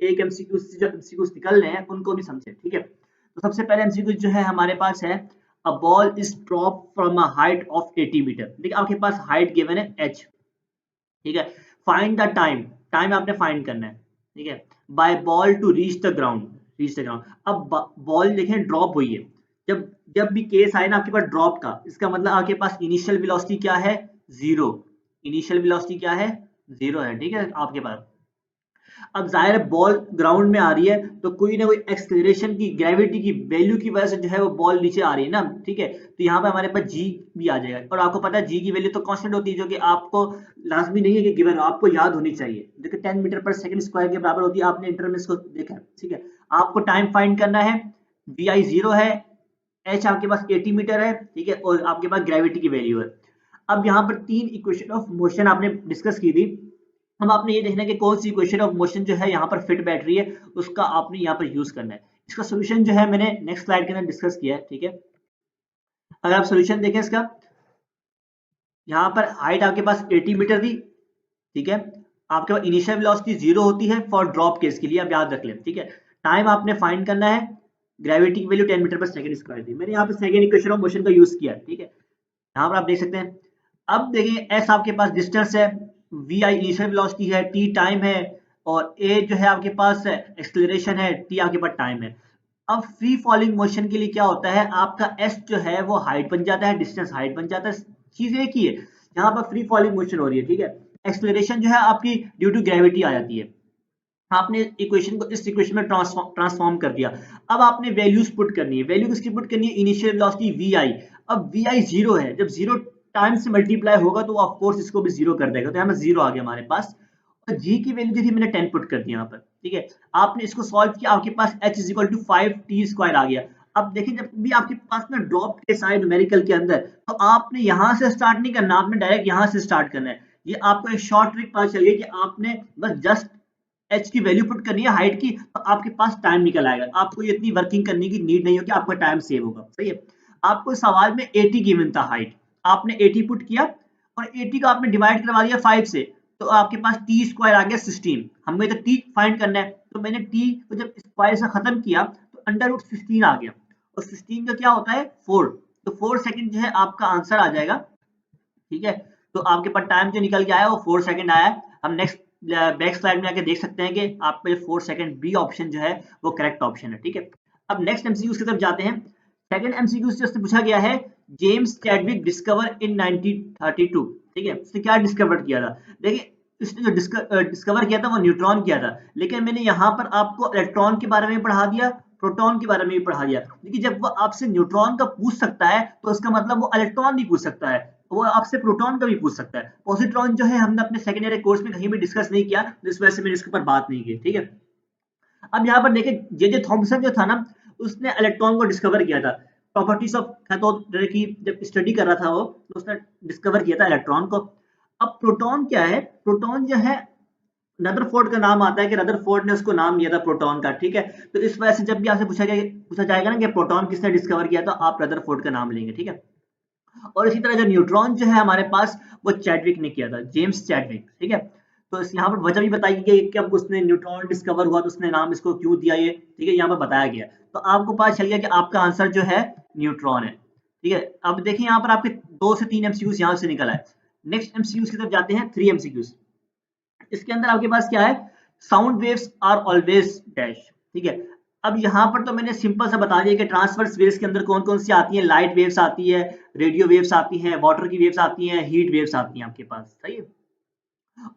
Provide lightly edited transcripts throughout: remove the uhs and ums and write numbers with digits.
एक एमसीक्यू से जो एमसीक्यूज निकल रहे हैं उनको भी समझे, ठीक है। तो सबसे पहले एमसीक्यू जो है हमारे पास है, a ball is drop from a height of 80 metre. देखिए आपके पास हाइट गिवन है h, ठीक है। फाइंड द टाइम, टाइम आपने फाइंड करना है, ठीक है, by ball to reach the ground, reach the ground. अब बॉल देखें ड्रॉप हुई है, जब जब भी केस आए ना आपके पास ड्रॉप का, इसका मतलब आपके पास इनिशियल वेलोसिटी क्या है, जीरो। इनिशियल वेलोसिटी क्या है, जीरो है, ठीक है आपके पास। अब जाहिर है बॉल ग्राउंड में आ रही है तो कोई ना कोई एक्सेलरेशन की, ग्रेविटी की वैल्यू की वजह से जो है वो बॉल नीचे आ रही है ना, ठीक है। तो यहाँ पे हमारे पास जी भी आ जाएगा, और आपको पता है जी की वैल्यू तो कांस्टेंट होती है, जो कि आपको लाजमी नहीं है कि गिवन, आपको याद होनी चाहिए, जो कि 10 मीटर पर सेकंड स्क्वायर के बराबर होती है। आपने इंटर में इसको देखा है, ठीक है। आपको टाइम फाइंड करना है, वी आई जीरो है, एच आपके पास 80 मीटर है, ठीक है, और आपके पास ग्रेविटी की वैल्यू है। अब यहाँ पर तीन इक्वेशन ऑफ मोशन आपने डिस्कस की थी। हम आपने ये देखना है कि कौन सी इक्वेशन ऑफ मोशन जो है यहाँ पर फिट बैठ रही है, उसका आपने यहाँ पर यूज करना है। इसका सोल्यूशन जो है मैंने नेक्स्ट स्लाइड के अंदर डिस्कस किया है, ठीक है। अगर आप सोल्यूशन देखें इसका, यहाँ पर हाइट आपके पास 80 मीटर थी, ठीक है। आपके पास इनिशियल वेलोसिटी जीरो होती है फॉर ड्रॉप केस के लिए, आप याद रख लें, ठीक है। टाइम आपने फाइंड करना है, ग्रेविटी की वैल्यू 10 मीटर पर सेकंड स्क्वायर थी। मैंने यहाँ पर सेकंड इक्वेशन ऑफ मोशन का यूज किया, ठीक है। यहाँ पर आप देख सकते हैं। अब देखिए एस आपके पास डिस्टेंस है, वी आई इनिशियल वेलोसिटी है, टी टाइम है, और ए जो है आपके पास एक्सेलरेशन है, टी आपके पास टाइम है। अब फ्री फॉलिंग मोशन के लिए क्या होता है, आपका एस जो है वो हाइट बन जाता है, डिस्टेंस हाइट बन जाता है, चीज एक ही है। यहाँ पर फ्री फॉलिंग मोशन हो रही है, ठीक है। एक्सेलरेशन जो है आपकी ड्यू टू ग्रेविटी आ जाती है। आपने इक्वेशन को इस इक्वेशन में ट्रांसफॉर्म कर दिया। अब आपने वैल्यूज पुट करनी है, वैल्यू किसकी पुट करनी है, इनिशियल वेलोसिटी वी आई। अब वी आई जीरो है, जब जीरो टाइम से मल्टीप्लाई होगा तो ऑफ कोर्स इसको भी जीरो कर देगा, तो यहाँ पर जीरो आ गया हमारे पास। और जी की वैल्यू जो थी मैंने 10 पुट कर दी यहाँ पर, ठीक है। आपने इसको सॉल्व किया, आपके पास h is equal to 5t square आ गया। अब देखिए जब भी आपके पास ना ड्रॉप के साइड न्यूमेरिकल के अंदर, तो आपने यहाँ से स्टार्ट नहीं करना, आपने डायरेक्ट यहाँ से स्टार्ट करना है। ये आपको एक शॉर्ट ट्रिक पता चल गई कि आपने बस जस्ट एच की वैल्यू पुट करनी है हाइट की, तो आपके पास टाइम निकल आएगा, आपको इतनी वर्किंग करने की नीड नहीं होगी, आपका टाइम सेव होगा, सही है। आपको सवाल में 80 गिवन था हाइट, आपने 80 पुट किया, और 80 का आपने डिवाइड करवा दिया 5 से, तो आपके पास टी स्क्वायर आ गया 16। हमें तो टी फाइंड करना है, तो मैंने टी को जब स्क्वायर से खत्म किया तो अंडर रूट 16 आ गया, और 16 का क्या होता है 4, तो 4 सेकंड जो है आपका आंसर आ जाएगा, ठीक है। तो आपके पास टाइम जो निकल के आया वो 4 सेकंड आया है। हम नेक्स्ट बैक स्लाइड में आके देख सकते हैं कि आपका 4 सेकंड बी ऑप्शन जो है वो करेक्ट ऑप्शन है, ठीक है। अब नेक्स्ट एमसीक्यू की तरफ जाते हैं। सेकंड एमसीक्यू से पूछा गया है, जेम्स चैडविक डिस्कवर इन 1932, ठीक है। उसने क्या डिस्कवर किया था, देखिए इसने जो डिस्कवर किया था वो न्यूट्रॉन किया था, लेकिन मैंने यहाँ पर आपको इलेक्ट्रॉन के बारे में पढ़ा दिया, प्रोटॉन के बारे में भी पढ़ा दिया। देखिए जब वो आपसे न्यूट्रॉन का पूछ सकता है तो इसका मतलब वो इलेक्ट्रॉन नहीं पूछ सकता है, वो आपसे प्रोटॉन का भी पूछ सकता है। पॉजिट्रॉन जो है हमने अपने सेकेंड ईयर कोर्स में कहीं भी डिस्कस नहीं किया, तो इस वजह से मैंने इसके ऊपर बात नहीं की, ठीक है। अब यहाँ पर देखिए जे थॉमसन जो था ना, उसने इलेक्ट्रॉन को डिस्कवर किया था, प्रॉपर्टीज ऑफ कैथोड रे की जब स्टडी कर रहा था वो, तो उसने डिस्कवर किया था इलेक्ट्रॉन को। अब प्रोटॉन क्या है, प्रोटॉन जो है रदरफोर्ड का नाम आता है कि रदरफोर्ड ने उसको नाम दिया था प्रोटॉन का, ठीक है। तो इस वजह से जब भी आपसे पूछा जाएगा ना कि प्रोटॉन किसने डिस्कवर किया, तो आप रदरफोर्ड का नाम लेंगे, ठीक है। और इसी तरह जो न्यूट्रॉन जो है हमारे पास, वो चैडविक ने किया था, जेम्स चैडविक, ठीक है। तो यहाँ पर वजह भी बताई गई कि अब उसने न्यूट्रॉन डिस्कवर हुआ तो उसने नाम इसको क्यों दिया, ये ठीक है यहाँ पर बताया गया। तो आपको पता चल गया कि आपका आंसर जो है न्यूट्रॉन है, ठीक है। अब देखिए यहाँ पर आपके 2 से 3 एमसीक्यूज यहाँ से निकल आए। नेक्स्ट एमसीक्यूज की तरफ जाते हैं, 3 एमसीक्यूज। इसके अंदर आपके पास क्या है, sound waves are always dash, ठीक है। अब यहाँ पर तो मैंने सिंपल सा बता दिया कि ट्रांसवर्स वेव्स के अंदर कौन कौन सी आती है, लाइट वेव्स आती है, रेडियो वेव्स आती हैं, वाटर की वेव्स आती हैं, हीट वेव्स आती हैं आपके पास, सही है।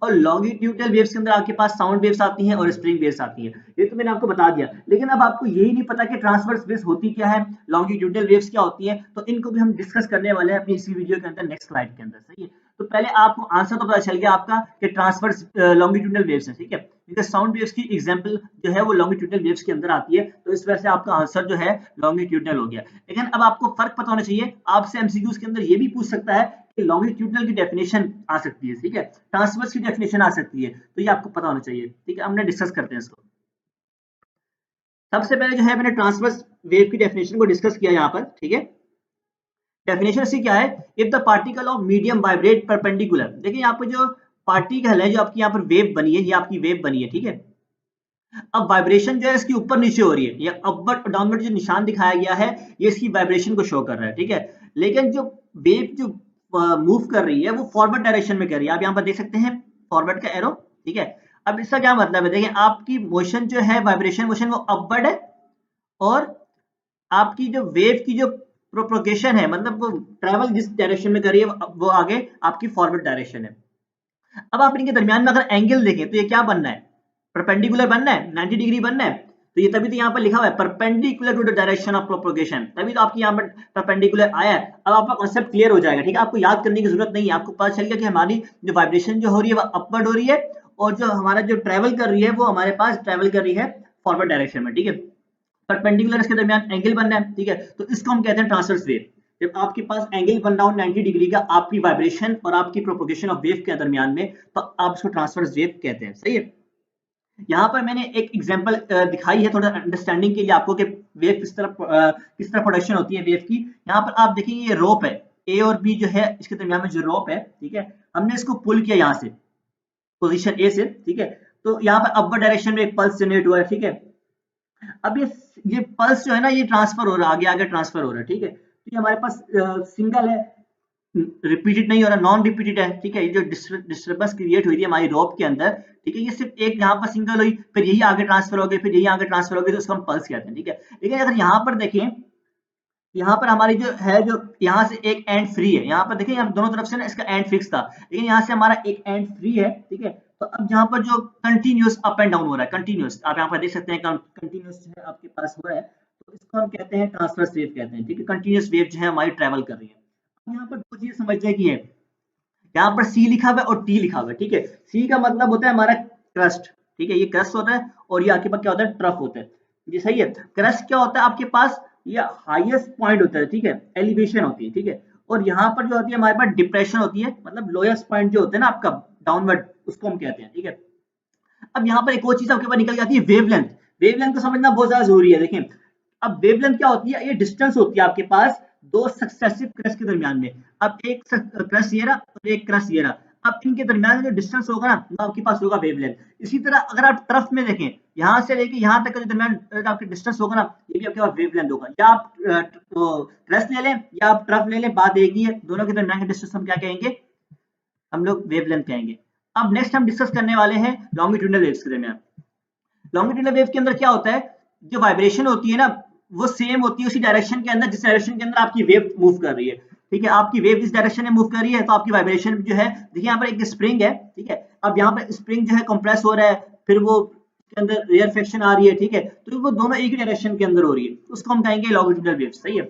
और लॉन्गिट्यूडनल वेव्स के अंदर आपके पास साउंड वेव्स आती हैं और स्प्रिंग वेव्स आती हैं, ये तो मैंने आपको बता दिया। लेकिन अब आपको यही नहीं पता कि ट्रांसवर्स वेव्स होती क्या है, लॉन्गिट्यूडनल वेव्स क्या होती है, तो इनको भी हम डिस्कस करने वाले हैं अपनी इसी वीडियो के अंदर, नेक्स्ट स्लाइड के अंदर, सही है। तो पहले आपको आंसर तो पता चल गया आपका कि ट्रांसवर्स लॉन्गिट्यूडनल वेव्स है, ठीक है, क्योंकि साउंड वेव्स की एग्जांपल जो है वो लॉन्गिट्यूडनल वेव्स के अंदर आती है, तो इस वजह से आपका आंसर जो है लॉन्गिट्यूडनल हो गया। लेकिन अब आपको फर्क पता होना चाहिए, आपसे एमसीक्यूज के अंदर ये भी पूछ सकता है कि लॉन्गिट्यूडनल की डेफिनेशन आ सकती है, ठीक है, ट्रांसवर्स की डेफिनेशन आ सकती है, तो ये आपको पता होना चाहिए, ठीक है। हमने डिस्कस करते हैं इसको। सबसे पहले जो है मैंने ट्रांसवर्स वेव की डेफिनेशन को डिस्कस किया यहाँ पर, ठीक है। डेफिनेशन से क्या है, if the particle of medium vibrate perpendicular, देखिए यहाँ पर जो पार्टिकल है, जो आपकी यहाँ पर वेव बनी है, ये आपकी वेव बनी है, ठीक है। अब वाइब्रेशन जो है इसकी ऊपर नीचे हो रही है, या अपवर्ड और डाउनवर्ड जो निशान दिखाया गया है ये इसकी वाइब्रेशन को शो कर रहा है, ठीक है। लेकिन जो वेव जो मूव कर रही है वो फॉरवर्ड डायरेक्शन में कर रही है। आप यहाँ पर देख सकते हैं फॉरवर्ड का एरो, ठीक है। अब इसका क्या मतलब है, देखिए आपकी मोशन जो है वाइब्रेशन मोशन वो अपवर्ड है, और आपकी जो वेव की जो प्रोपगेशन है मतलब वो ट्रेवल जिस डायरेक्शन में कर रही है वो आगे आपकी फॉरवर्ड डायरेक्शन है। अब आप इनके दरमियान में अगर एंगल देखें तो ये क्या बनना है, परपेंडिकुलर बनना है, 90 डिग्री बनना है। तो ये तभी तो यहाँ पर लिखा हुआ है perpendicular to the direction of propagation, तभी तो आपकी यहाँ पर परपेंडिकुलर आया है। अब आपका कॉन्सेप्ट क्लियर हो जाएगा, ठीक है। आपको याद करने की जरूरत नहीं है, आपको पता चल गया कि हमारी जो वाइब्रेशन जो हो रही है वो अपवर्ड हो रही है, और जो हमारा जो ट्रेवल कर रही है वो हमारे पास ट्रेवल कर रही है फॉरवर्ड डायरेक्शन में, ठीक है। परपेंडिकुलर इसके दरमियान एंगल बनना है, ठीक है। तो इसको हम कहते हैं ट्रांसवर्स वेव। जब आपके पास एंगल बन रहा हो 90 डिग्री का आपकी वाइब्रेशन और आपकी प्रोपगेशन ऑफ वेव के दरमियान में, तो आप इसको ट्रांसवर्स वेव कहते हैं, सही है। यहाँ पर मैंने एक एग्जांपल दिखाई है थोड़ा अंडरस्टैंडिंग के लिए आपको कि वेव किस तरह प्रोडक्शन होती है वेव की। यहाँ पर आप देखेंगे ये रोप है, ए और बी जो है इसके दरमियान में जो रोप है, ठीक है। हमने इसको पुल किया यहाँ से पोजीशन ए से, ठीक है। तो यहाँ पर अपवर्ड डायरेक्शन में एक पल्स जनरेट हुआ है, ठीक है। अब ये पल्स जो है ना ये ट्रांसफर हो रहा है, आगे आगे ट्रांसफर हो रहा है, ठीक है। तो ये हमारे पास सिंगल है, रिपीटेड नहीं हो रहा, नॉन रिपीटेड है, ठीक है। ये जो डिस्टर्बेंस क्रिएट हुई थी हमारी रोप के अंदर, ठीक है, ये सिर्फ एक यहाँ पर सिंगल हुई, फिर यही आगे ट्रांसफर हो गई, फिर यही आगे ट्रांसफर हो गई, तो उसको हम पल्स कहते हैं, ठीक है। लेकिन अगर यहाँ पर देखें, यहाँ पर हमारी जो है जो यहाँ से एक एंड फ्री है, यहाँ पर देखें यहाँ दोनों तरफ से ना इसका एंड फिक्स था, लेकिन यहाँ से हमारा एक एंड फ्री है, ठीक है। तो अब यहाँ पर जो कंटिन्यूअस अप एंड डाउन हो रहा है, कंटिन्यूअस आप यहाँ पर देख सकते हैं कंटिन्यूअस जो है आपके पास हो रहा है, तो इसको हम कहते हैं ट्रांसवर्स वेव कहते हैं, ठीक है। कंटिन्यूअस वेव जो है हमारी ट्रेवल कर रही है। अब यहाँ पर दो चीजें समझने की है, यहाँ पर सी लिखा हुआ है और टी लिखा हुआ है, ठीक है। सी का मतलब होता है हमारा क्रस्ट, ठीक है, ये क्रस्ट होता है, और ये आपके पास क्या होता है, ट्रफ होता है, ये सही है। क्रस्ट क्या होता है आपके पास, ये हाईएस्ट पॉइंट होता है, ठीक है, एलिवेशन होती है, ठीक है। और यहाँ पर जो होती है हमारे पास डिप्रेशन होती है, मतलब लोएस्ट पॉइंट जो होता है ना आपका डाउनवर्ड, उसको हम कहते हैं, ठीक है। अब यहाँ पर एक और चीज आपके पास निकल जाती है, वेवलेंथ। वेवलेंथ को समझना बहुत ज्यादा जरूरी है। देखें अब वेवलेंथ क्या होती है, ये डिस्टेंस होती है आपके पास दो सक्सेसिव क्रस्ट के दरमियान में। अब एक क्रस्ट ये रहा और एक क्रस्ट ये रहा, अब इनके दरमियान जो डिस्टेंस होगा ना वो आपके पास होगा वेवलेंथ। इसी तरह अगर आप टर्फ में देखें, यहाँ से लेके यहाँ तक का जो दरमियान आपके डिस्टेंस होगा ना, ये भी आपके पास वेवलेंथ होगा। या आप क्रस्ट ले लें या आप टर्फ ले लें, बात एक ही है, दोनों के दरमियान का डिस्टेंस हम क्या कहेंगे, हम लोग वेवलेंथ कहेंगे। अब नेक्स्ट हम डिस्कस करने वाले हैं लॉन्गिट्यूडनल वेव्स के दरमियान। लॉन्गिट्यूडनल वेव के अंदर क्या होता है, जो वाइब्रेशन होती है ना वो सेम होती है उसी डायरेक्शन के अंदर जिस डायरेक्शन के अंदर आपकी वेव मूव कर रही है, ठीक है। आपकी वेव इस डायरेक्शन में मूव कर रही है तो आपकी वाइब्रेशन जो है, देखिए यहाँ पर एक स्प्रिंग है, ठीक है। अब यहाँ पर स्प्रिंग जो है कंप्रेस हो रहा है, फिर वो के अंदर रेयर फ्रिक्शन आ रही है, ठीक है। तो वो दोनों एक ही डायरेक्शन के अंदर हो रही है, उसको हम कहेंगे लॉन्गिट्यूडनल वेव, सही है।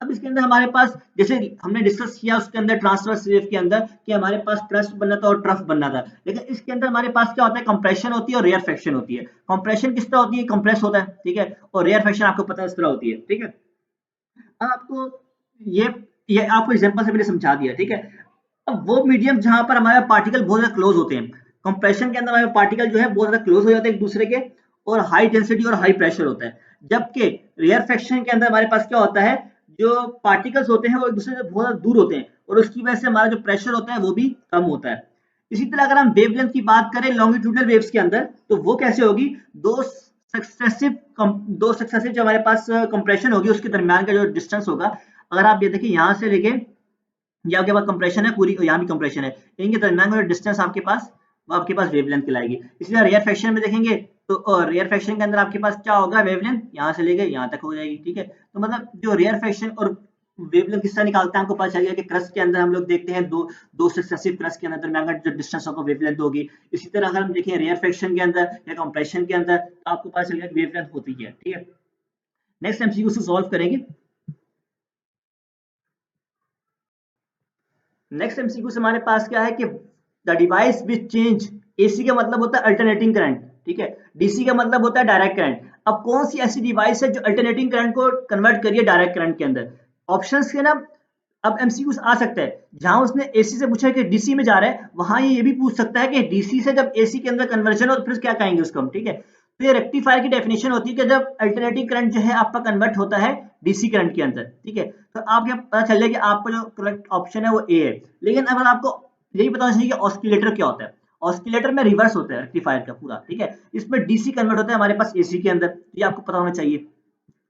अब इसके अंदर हमारे पास जैसे हमने डिस्कस किया उसके अंदर ट्रांसवर्स वेव के अंदर कि हमारे पास क्रस्ट बनना था और ट्रफ बनना था, लेकिन इसके अंदर हमारे पास क्या होता है, कंप्रेशन होती है और रेयर फ्रिक्शन होती है। कंप्रेशन किस तरह होती है, कंप्रेस होता है, ठीक है, और रेयर फ्रिक्शन आपको पता है इस तरह होती है, ठीक है। आपको ये आपको एग्जांपल से मैंने समझा दिया, ठीक है। अब वो मीडियम जहां पर हमारे पार्टिकल बहुत ज्यादा क्लोज होते हैं, कंप्रेशन के अंदर हमारे पार्टिकल जो है बहुत ज्यादा क्लोज हो जाते हैं एक दूसरे के, और हाई डेंसिटी और हाई प्रेशर होता है। जबकि रेयर फ्रिक्शन के अंदर हमारे पास क्या होता है, जो पार्टिकल्स होते हैं वो एक दूसरे से बहुत ज्यादा दूर होते हैं, और उसकी वजह से हमारा जो प्रेशर होता है वो भी कम होता है। इसी तरह अगर हम वेवलेंथ की बात करें लॉन्गिट्यूडनल वेव्स के अंदर, तो वो कैसे होगी, दो सक्सेसिव जो हमारे पास कंप्रेशन होगी उसके दरमियान का जो डिस्टेंस होगा, अगर आप ये देखिए यहाँ से लेके ये आपके पास कंप्रेशन है पूरी, यहाँ भी कंप्रेशन है, इनके दरमियान का डिस्टेंस आपके पास वो आपके पास वेवलेंथ कहलाएगी। इसी तरह रेयर फ्रैक्शन में देखेंगे तो रेयर फ्रैक्शन के अंदर आपके पास क्या होगा, वेवलेंथ यहाँ से लेके यहाँ तक हो जाएगी, ठीक है। तो मतलब जो रेयर फ्रैक्शन और वेवलेंथ किस तरह निकालते हैं आपको पता चल गया कि क्रस्ट के अंदर हम लोग देखते हैं दो सक्सेसिव क्रस्ट के अंदर दरमियान का जो डिस्टेंस होगा वेवलेंथ होगी। इसी तरह अगर हम देखें रेयर फ्रैक्शन के अंदर या कंप्रेशन के अंदर तो आपको पता चल गया कि वेवलेंथ होती है, ठीक है। नेक्स्ट एमसीक्यू से सॉल्व करेंगे। नेक्स्ट एमसीक्यू से हमारे पास क्या है कि the device which change, AC का मतलब होता है अल्टरनेटिंग करंट, ठीक है, डीसी का मतलब होता है डायरेक्ट करंट। अब कौन सी ऐसी डिवाइस है जो अल्टरनेटिंग करंट को कन्वर्ट करिए डायरेक्ट करंट के अंदर, ऑप्शंस के ना। अब एमसीक्यू आ सकता है जहां उसने एसी से पूछा कि डीसी में जा रहा है, वहां ये भी पूछ सकता है कि डीसी से जब एसी के अंदर कन्वर्जन हो तो फिर क्या कहेंगे उसको हम, ठीक है। तो ये रेक्टिफायर की डेफिनेशन होती है कि जब अल्टरनेटिंग करंट जो है आपका कन्वर्ट होता है डीसी करंट के अंदर, ठीक है। तो आपको पता चल जाए कि आपका जो करेक्ट ऑप्शन है वो ए है। लेकिन अगर आपको यही पता चाहिए कि ऑस्किलेटर क्या होता है, ऑस्किलेटर में रिवर्स होता है रेक्टिफायर का पूरा, ठीक है। इसमें डीसी कन्वर्ट होता है हमारे पास एसी के अंदर, ये आपको पता होना चाहिए।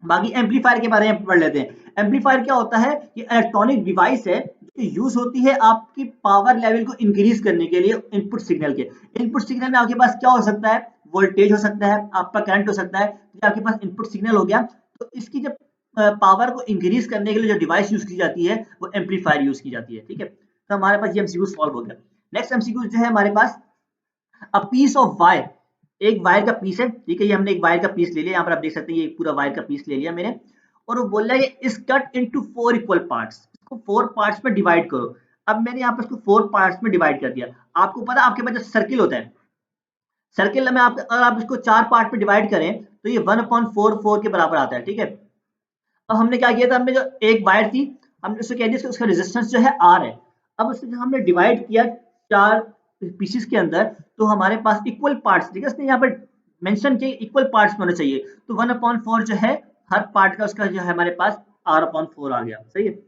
बाकी एम्पलीफायर के बारे में पढ़ लेते हैं। एम्पलीफायर क्या होता है, ये इलेक्ट्रॉनिक डिवाइस है जो यूज होती है आपकी पावर लेवल को इंक्रीज करने के लिए इनपुट सिग्नल के। इनपुट सिग्नल में आपके पास क्या हो सकता है, वोल्टेज हो सकता है, आपका करंट हो सकता है, तो आपके पास इनपुट सिग्नल हो गया। तो इसकी जब पावर को इंक्रीज करने के लिए जो डिवाइस यूज की जाती है वो एम्पलीफायर यूज की जाती है, ठीक है। तो हमारे पास ये एमसीक्यू सॉल्व हो गया। नेक्स्ट एमसीक्यू जो है हमारे पास, अ पीस ऑफ वायर, एक वायर का पीस है, ठीक है। ये हमने एक वायर का पीस ले लिया, यहाँ पर आप देख सकते हैं ये पूरा वायर का पीस ले लिया मैंने, और वो बोल रहा है इस कट इनटू 4 इक्वल पार्ट्स, इसको 4 पार्ट्स में डिवाइड करो। अब मैंने यहाँ पर इसको 4 पार्ट्स में डिवाइड कर दिया। आपको पता है आपके पास जो सर्किल होता है, सर्किल में आप अगर आप इसको 4 पार्ट में डिवाइड करें तो ये 1/4 के बराबर आता है, ठीक है। अब हमने क्या किया था, हमने जो एक वायर थी हमने उसको कह दिया उसका रेजिस्टेंस जो है R है। अब उसको जो हमने डिवाइड किया 4 पीसेस के अंदर, तो हमारे पास इक्वल पार्ट्स, ठीक है, इसने यहाँ पर मेंशन किया इक्वल पार्ट्स में होना चाहिए। तो 1/4 जो है हर पार्ट का उसका जो है हमारे पास R/4 आ गया, सही है।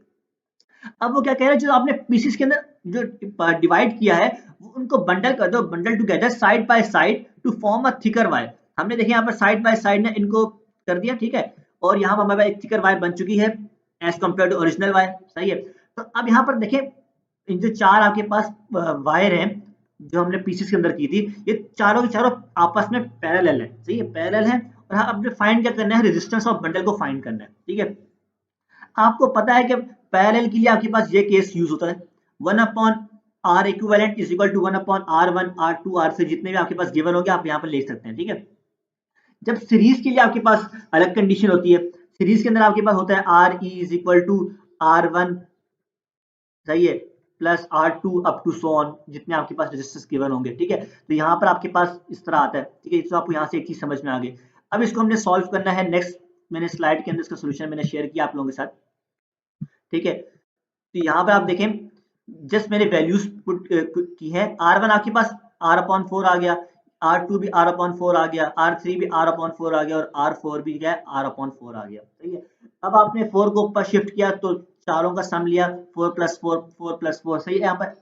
अब वो क्या कह रहे हैं, जो आपने पीसेस के अंदर जो डिवाइड किया है वो उनको बंडल कर दो, bundle together side by side to form a thicker wire. हमने देखे यहाँ पर साइड बाय साइड ने इनको कर दिया, ठीक है, और यहाँ पर हमारे पास एक थिकर वायर बन चुकी है as compare to original wire, सही है। तो अब यहाँ पर देखें इन जो 4 आपके पास वायर हैं जो हमने पीसेस के अंदर की थी, ये चारों के चारों आपस में पैरेलल है, सही है, पैरेलल है। और हाँ, अब फाइंड क्या करना है, रेजिस्टेंस ऑफ बंडल को फाइंड करना है, ठीक है। आपको पता है कि पैरेलल के लिए आपके पास ये केस यूज होता है, 1/R equivalent is equal to 1/R1 R2 R3 जितने भी आपके पास गिवन होंगे आप यहाँ पर ले सकते हैं, ठीक है। जब सीरीज के लिए आपके पास अलग कंडीशन होती है, सीरीज के अंदर आपके पास होता है RE is equal to R1, सही है, plus R2 up to so on, जितने आपके पास रेजिस्टेंस गिवन होंगे, ठीक है। तो यहाँ पर आपके पास इस तरह आता है, ठीक है। तो आपको यहाँ से एक चीज समझ में आ गई। अब इसको हमने सॉल्व करना है। नेक्स्ट मैंने स्लाइड के अंदर इसका सोल्यूशन मैंने शेयर किया आप लोगों के साथ, ठीक है। तो यहाँ पर आप देखें जस्ट मैंने वैल्यूज पुट की है। R1 आपके पास R/4 आ गया, R2 भी R/4 आ गया, R3 भी R/4 आ गया, और R4 भी क्या है R/4 आ गया, सही है। अब आपने 4 को ऊपर शिफ्ट किया तो चारों का सम लिया, 4 + 4 4 + 4, सही है। यहाँ पर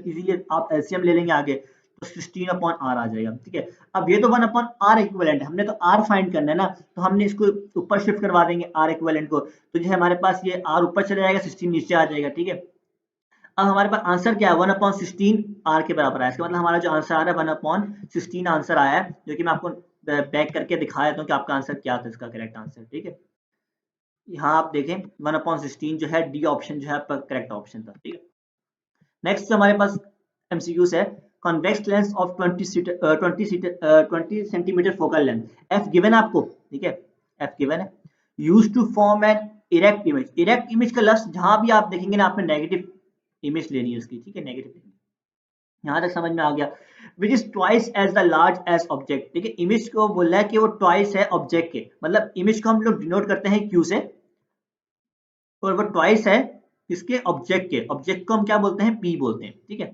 इजीली आप एलसीएम ले लेंगे आगे तो 16/R आ जाएगा, ठीक है। अब ये तो 1/R इक्विवेलेंट है, हमने तो R फाइंड करना है ना, तो हमने इसको ऊपर शिफ्ट करवा देंगे R इक्विवेलेंट को, तो जो है हमारे पास ये R ऊपर चला जाएगा, 16 नीचे आ जाएगा, ठीक है। अब हमारे पास आंसर क्या है, 1/16 R के बराबर है। इसका मतलब हमारा जो आंसर आ रहा है 1/16 आंसर आया है, जो कि मैं आपको बैक करके दिखा देता हूँ कि आपका आंसर क्या था, इसका करेक्ट आंसर, ठीक है। यहाँ आप देखें 1/16 जो है डी ऑप्शन जो है आपका करेक्ट ऑप्शन था, ठीक है। नेक्स्ट हमारे पास एमसीक्यूज है, convex lens of 20 centimetre focal length, F given है आपको, ठीक है, एफ गिवन है, use to form an erect image. Erect image का लफ्ज जहां भी आप देखेंगे ना आपने नेगेटिव इमेज लेनी है उसकी, ठीक है, नेगेटिव लेनी है। यहाँ तक समझ में आ गया। Which is twice as the large as object, ठीक है। इमेज को बोल रहा है कि वो ट्वाइस है ऑब्जेक्ट के, मतलब इमेज को हम लोग डिनोट करते हैं क्यू से, और वो ट्वाइस है इसके ऑब्जेक्ट के, ऑब्जेक्ट को हम क्या बोलते हैं, पी बोलते हैं, ठीक है।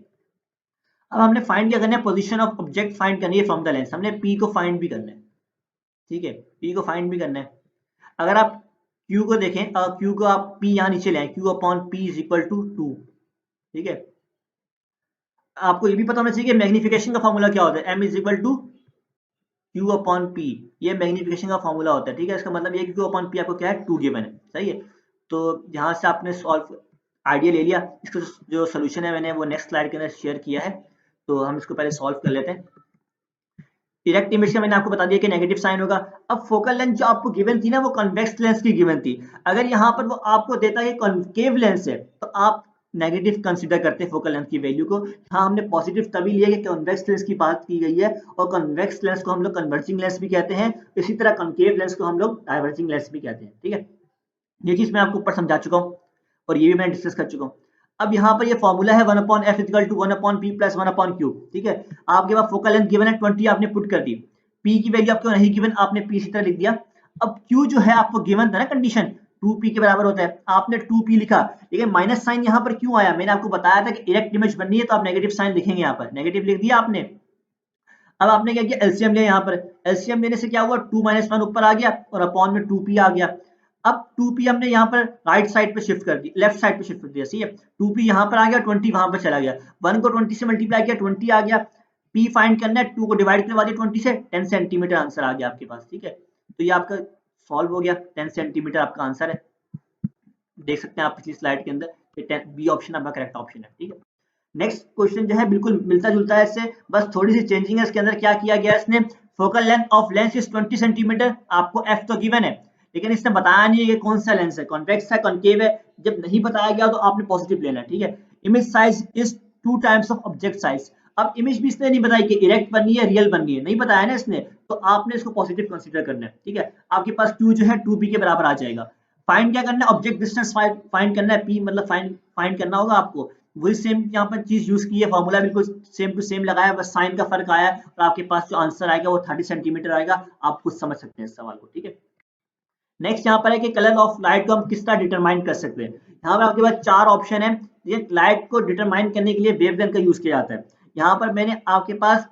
अब हमने फाइंड क्या करना है, पोजीशन ऑफ ऑब्जेक्ट फाइंड करनी है फ्रॉम द लेंस, हमने पी को फाइंड भी करना है, ठीक है, पी को फाइंड भी करना है। अगर आप क्यू को देखें, क्यू को आप पी यहाँ नीचे ले आए, Q upon P is equal to 2, ठीक है। आपको ये भी पता होना चाहिए कि मैग्निफिकेशन का फॉर्मूला क्या होता है, m is equal to Q upon P, ये मैग्निफिकेशन का फॉर्मूला होता है, ठीक है। इसका मतलब ये क्यू अपॉन पी आपको क्या है 2 गिवन है, सही है। तो यहाँ से आपने सॉल्व आइडिया ले लिया। इसका जो सोल्यूशन है मैंने वो नेक्स्ट स्लाइड के अंदर शेयर किया है, तो हम इसको पहले सॉल्व कर लेते हैं। डायरेक्ट इमेज का मैंने आपको बता दिया कि नेगेटिव साइन होगा। अब फोकल लेंथ जो आपको गिवन थी ना वो कन्वेक्स लेंस की गिवन थी, अगर यहाँ पर वो आपको देता है कॉन्केव लेंस है तो आप नेगेटिव कंसीडर करते हैं फोकल लेंथ की वैल्यू को। हाँ, हमने पॉजिटिव तभी लिया कि कन्वेक्स लेंस की बात की गई है, और कन्वेक्स लेंस को हम लोग कन्वर्जिंग लेंस भी कहते हैं, इसी तरह कॉन्केव लेंस को हम लोग डाइवर्जिंग लेंस भी कहते हैं, ठीक है। ये चीज मैं आपको ऊपर समझा चुका हूँ और ये भी मैं डिस्कस कर चुका हूँ। अब यहाँ पर ये फॉर्मूला है 1/f equal to 1/p plus 1/q, ठीक है। आपके पास फोकल लेंथ गिवन है 20, आपने पुट कर दी, p की वैल्यू आपको नहीं गिवन, आपने p इसी तरह लिख दिया। अब q जो है आपको गिवन था ना कंडीशन 2p के बराबर होता है, आपने 2p लिखा, लेकिन माइनस साइन यहाँ पर क्यों आया, मैंने आपको बताया था कि इरेक्ट इमेज बननी है तो आप नेगेटिव साइन लिखेंगे, यहाँ पर नेगेटिव लिख दिया आपने। अब आपने क्या किया, एलसीएम लिया, यहाँ पर एलसीएम लेने से क्या हुआ 2 - 1 ऊपर आ गया और अपॉन में 2p आ गया। अब 2p हमने यहाँ पर राइट साइड पे शिफ्ट कर दी, लेफ्ट साइड पे शिफ्ट कर दिया, सही है। 2p यहाँ पर आ गया, 20 वहां पर चला गया, 1 को 20 से मल्टीप्लाई किया 20 आ गया, P फाइंड करना है, 2 को डिवाइड करवा दिया 20 से, 10 सेंटीमीटर आंसर आ गया आपके पास, ठीक है। तो ये आपका सॉल्व हो गया, 10 सेंटीमीटर आपका आंसर है। देख सकते हैं आप पिछली स्लाइड के अंदर, ये बी ऑप्शन आपका करेक्ट ऑप्शन है, ठीक है। नेक्स्ट क्वेश्चन जो है बिल्कुल मिलता जुलता है इससे, बस थोड़ी सी चेंजिंग है इसके अंदर। क्या किया गया इसने, focal length of lens is 20 centimetre, आपको एफ तो गिवन है, लेकिन इसने बताया नहीं है कि कौन सा लेंस है, कॉन्वेक्स है कॉन्केव है। जब नहीं बताया गया तो आपने पॉजिटिव लेना है, ठीक है। Image size is 2 times of object size, अब इमेज भी इसने नहीं बताई कि इरेक्ट बननी है रियल बननी है, नहीं बताया ना इसने, तो आपने इसको पॉजिटिव कंसीडर करना है, ठीक है। आपके पास Q जो है 2P के बराबर आ जाएगा। फाइंड क्या करना है, ऑब्जेक्ट डिस्टेंस फाइंड करना है, P मतलब फाइंड करना होगा आपको। वही सेम यहाँ पर चीज यूज की है, फॉर्मूला बिल्कुल सेम टू सेम लगाया, बस साइन का फर्क आया है, और आपके पास जो आंसर आएगा वो 30 सेंटीमीटर आएगा। आप खुद समझ सकते हैं इस सवाल को, ठीक है। नेक्स्ट यहाँ पर है कि कलर ऑफ लाइट को हम किस तरह डिटरमाइन कर सकते हैं। यहाँ पर आपके पास 4 ऑप्शन है। ये लाइट को डिटरमाइन करने के लिए वेवलेंथ का यूज किया जाता है। यहाँ पर मैंने आपके पास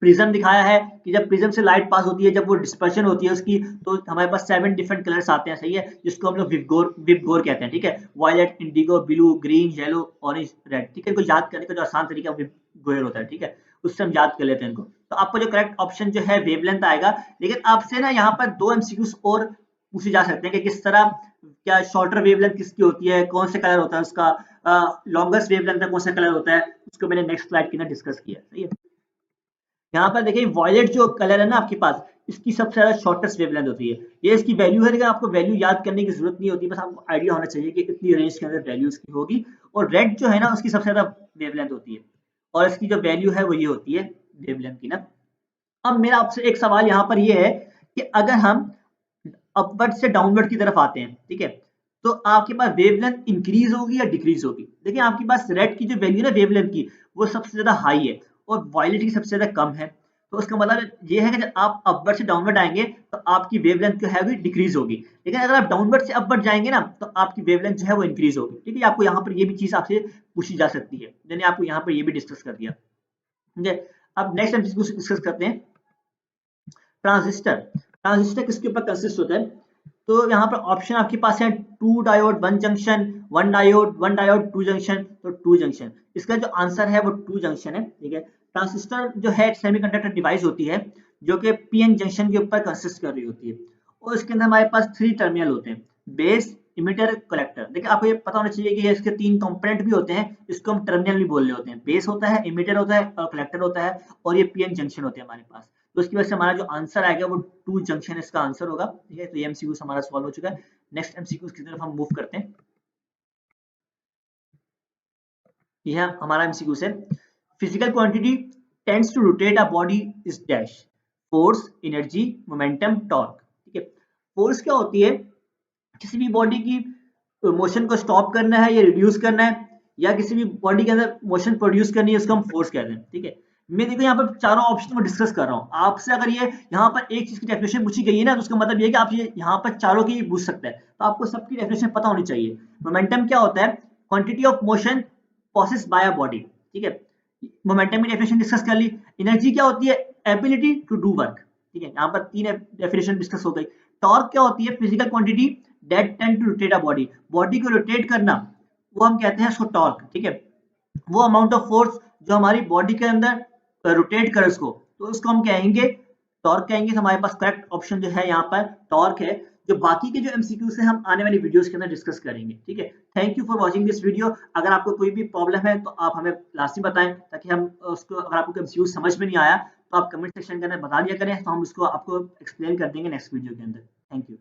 प्रिज्म दिखाया है कि जब प्रिज्म से लाइट पास होती है, जब वो डिस्पर्शन होती है उसकी, तो हमारे पास 7 डिफरेंट कलर्स आते हैं, सही है, जिसको हम लोग विबगोर कहते हैं, ठीक है। Violet, indigo, blue, green, yellow, orange, red, ठीक है। इनको याद करने का जो आसान तरीका विबगोर होता है, ठीक है, उससे हम याद कर लेते हैं इनको। तो आपको जो करेक्ट ऑप्शन जो है वेवलेंथ आएगा। लेकिन आपसे ना यहाँ पर 2 एमसीक्यूज और पूछे जा सकते हैं कि किस तरह, क्या शॉर्टर वेवलेंथ किसकी होती है, कौन से कलर होता है उसका, लॉन्गेस्ट वेवलेंथ का कौन सा कलर होता है, उसको मैंने नेक्स्ट स्लाइड के अंदर डिस्कस किया, सही है। यहाँ पर देखिए वॉयलेट जो कलर है ना आपके पास, इसकी सबसे ज्यादा शॉर्टेस्ट वेवलेंथ होती है, ये इसकी वैल्यू है, लेकिन आपको वैल्यू याद करने की जरूरत नहीं होती, बस आपको आइडिया होना चाहिए कि इतनी रेंज के अंदर वैल्यू इसकी होगी। और रेड जो है ना उसकी सबसे ज्यादा वेवलेंथ होती है, और इसकी जो वैल्यू है वो ये होती है वेवलेंथ की ना। अब मेरा आपसे एक सवाल यहाँ पर ये है कि अगर हम अपवर्ड से डाउनवर्ड की तरफ आते हैं, ठीक है, तो आपके पास वेवलेंथ इंक्रीज होगी या डिक्रीज होगी। देखिए आपके पास रेड की जो वैल्यू है ना वेवलेंथ की, वो सबसे ज्यादा हाई है, और वायलेट की सबसे ज्यादा कम है। तो उसका मतलब ये है कि जब आप अपवर्ड से डाउनवर्ड आएंगे तो आपकी वेवलेंथ जो है वो डिक्रीज होगी, लेकिन अगर आप डाउनवर्ड से अपवर्ड जाएंगे ना तो आपकी वेवलेंथ जो है वो इंक्रीज होगी, ठीक है। आपको यहाँ पर ये भी चीज आपसे पूछी जा सकती है, मैंने आपको यहाँ पर ये भी डिस्कस कर दिया, ठीक है। अब नेक्स्ट हम डिस्कस करते हैं ट्रांजिस्टर। ट्रांजिस्टर किसके ऊपर कंसिस्ट होता है, तो यहाँ पर ऑप्शन आपके पास है 2 डायोड 1 जंक्शन, 1 डायोड 2 जंक्शन, तो 2 जंक्शन, इसका जो आंसर है वो 2 जंक्शन है, ठीक है। ट्रांजिस्टर जो है सेमीकंडक्टर डिवाइस होती है जो कि पीएन जंक्शन के ऊपर कंसिस्ट कर रही होती है, और इसके अंदर हमारे पास 3 टर्मिनल होते हैं, बेस, इमिटर, कलेक्टर। देखिए आपको ये पता होना चाहिए कि ये इसके 3 कंपोनेंट भी होते हैं, इसको हम टर्मिनल भी बोल रहे होते हैं, बेस होता है, इमिटर होता है और कलेक्टर होता है, और ये पीएन जंक्शन होते हैं हमारे पास। तो इसकी वजह से हमारा जो आंसर आएगा वो 2 जंक्शन इसका आंसर होगा, ठीक है। तो ये एमसीक्यू हमारा सॉल्व हो चुका है। नेक्स्ट एमसीक्यू की तरफ हम मूव करते हैं। यह हमारा एमसीक्यू है, physical quantity tends to rotate a body is dash, force, energy, momentum, torque, ठीक है। फोर्स क्या होती है, किसी भी बॉडी की मोशन को स्टॉप करना है या रिड्यूस करना है, या किसी भी बॉडी के अंदर मोशन प्रोड्यूस करनी है, उसको हम फोर्स कहते हैं, ठीक है। मैं देखो यहाँ पर चारों ऑप्शन को डिस्कस कर रहा हूँ आपसे। अगर ये यहाँ पर एक चीज की डेफिनेशन पूछी गई है ना, तो उसका मतलब ये है कि आप ये यहाँ पर चारों की पूछ सकते हैं, तो आपको सबकी डेफिनेशन पता होनी चाहिए। मोमेंटम क्या होता है, quantity of motion process by a body, ठीक है, मोमेंटम की डेफिनेशन डिस्कस कर ली। एनर्जी क्या होती है, एबिलिटी टू डू वर्क, ठीक है, यहाँ पर 3 डेफिनेशन डिस्कस हो गई। टॉर्क क्या होती है, physical quantity that tend to rotate a body, body को रोटेट करना, वो हम कहते हैं उसको टॉर्क, ठीक है। वो अमाउंट ऑफ फोर्स जो हमारी बॉडी के अंदर रोटेट करे उसको, तो उसको हम कहेंगे टॉर्क कहेंगे। तो हमारे पास करेक्ट ऑप्शन जो है यहाँ पर टॉर्क है। जो बाकी के जो एमसीक्यू से हम आने वाली वीडियोस के अंदर डिस्कस करेंगे, ठीक है। Thank you for watching this video. अगर आपको कोई भी प्रॉब्लम है तो आप हमें लास्ट में बताएं, ताकि हम उसको, अगर आपको एमसीक्यू समझ में नहीं आया तो आप कमेंट सेक्शन के अंदर बता दिया करें, तो हम उसको आपको एक्सप्लेन कर देंगे नेक्स्ट वीडियो के अंदर। Thank you.